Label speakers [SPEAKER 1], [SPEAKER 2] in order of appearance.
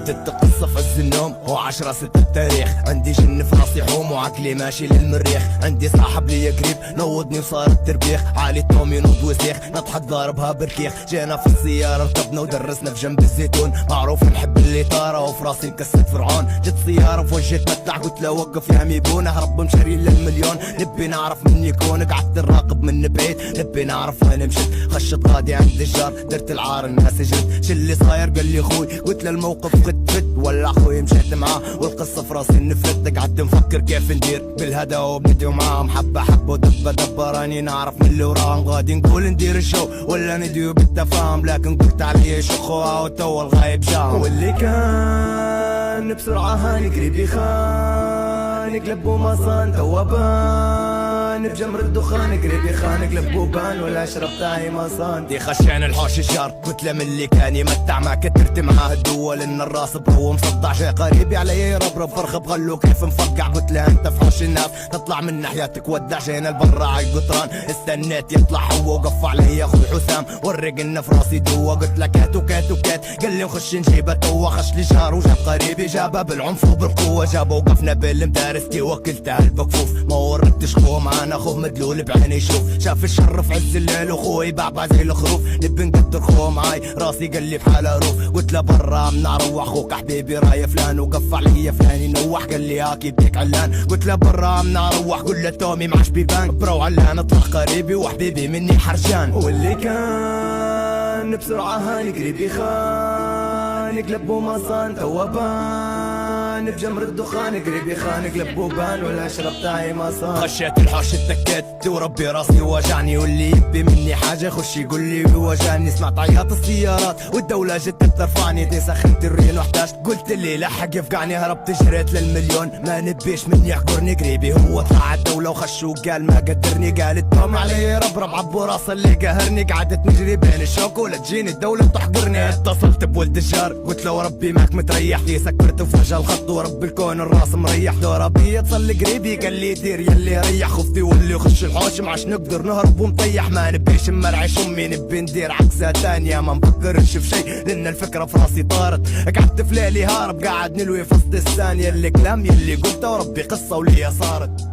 [SPEAKER 1] كتبت قصة في عز النوم و10 6 التاريخ. عندي جن في راسي حوم وعقلي ماشي للمريخ. عندي صاحب ليا قريب نوضني وصار التربيخ. عالي الطوم ينوض وسيخ نضحك ضاربها بركيخ. جينا في السيارة ركبنا ودرسنا في جنب الزيتون. معروف نحب اللي طارة وفي راسي نكست فرعون. جت سيارة في وجهي تمتع قلت له وقف يا ميبون. هرب مشاري للمليون نبي نعرف من يكون. قعدت نراقب من بعيد نبي نعرف وين مشيت. خشت غادي عند الجار درت العار الناس جد. شلي صاير قال لي خوي قلت له الموقف فت ولا خوي مشيت معاه والقصة في راسي نفرت. قعدت نفكر كيف ندير بالهدى وبنديو معاهم حبة حبة ودبة دبة. راني نعرف من اللي وراهم غادي نقول ندير الشو ولا نديو بالتفاهم. لكن قلت علي شخوها وتو الغايب جاهم. واللي كان بسرعة هاني قريب يخان قلب وما صان توا بان بجمر الدخان قريب يخان قلب وبان ولا شربتاي ما صان. دي خشان الحوش الجار قلت له من اللي كان يمتع ما كترت معاه الدول ان الراس برو مصدع. شي قريبي علي يربرب فرخ بغلو كيف مفقع. قلت له انت في حوش الناس تطلع من ناحيتك ودع. جينا البرا عالقطران استنيت يطلع هو وقف علي اخوي حسام ورق لنا في راسي دوا. قلت له كات وكات وكات قال لي نخش نجيبه توا. خش لي جار وجاب قريبي جابه بالعنف وبالقوه. جابه وقفنا بالمدارستي وكلتها البكفوف. ما وردتش خوه معانا خوه مدلول بعيني يشوف. شاف الشر في عز الليل وخوي بعبع زي الخروف. نبي نقدر خوه معاي راسي قال لي بحاله روف. قلت له برا منروح خوك حبيبي راي فلان وقف علي فلان ينوح. قال لي هاكي بديك علان. قلت له برا منروح قول له تومي معش بيبان برو علان اطلع قريبي وحبيبي مني حرجان. واللي كان بسرعة هاني قريبي خان قلب وما صان توا بان بجمر الدخان قريبي خان قلب وبان ولا شربتاي ما صان. خشيت الحوش اتكيت وربي راسي وجعني. واللي يبي مني حاجة خش يقول لي وجعني. سمعت عياط السيارات والدولة جت بترفعني. دي سخنت الرين واحتاج قلت لي لحق يفقعني. هربت جريت للمليون ما نبيش مني يحقرني. قريبي هو طلع الدولة وخش وقال ما قدرني. قال التوم علي ربرب عبو راس اللي قهرني. قعدت نجري بين الشوك ولا تجيني الدولة بتحقرني. اتصلت بولد الجار قلت له وربي معك متريح. دي سكرت وفجأة الخط ورب الكون الراس مريح. دورة بي اتصل قريبي قال لي دير يلي ريح. خفتي واللي يخش الحوش معاش نقدر نهرب ونطيح. ما نبيش مرعش امي نبي ندير عكسة تانية. ما نفكرش في شي لان الفكرة في راسي طارت. قعدت في ليلي هارب قاعد نلوي في وسط الثانية. اللي كلام يلي قلته وربي قصة وليا صارت.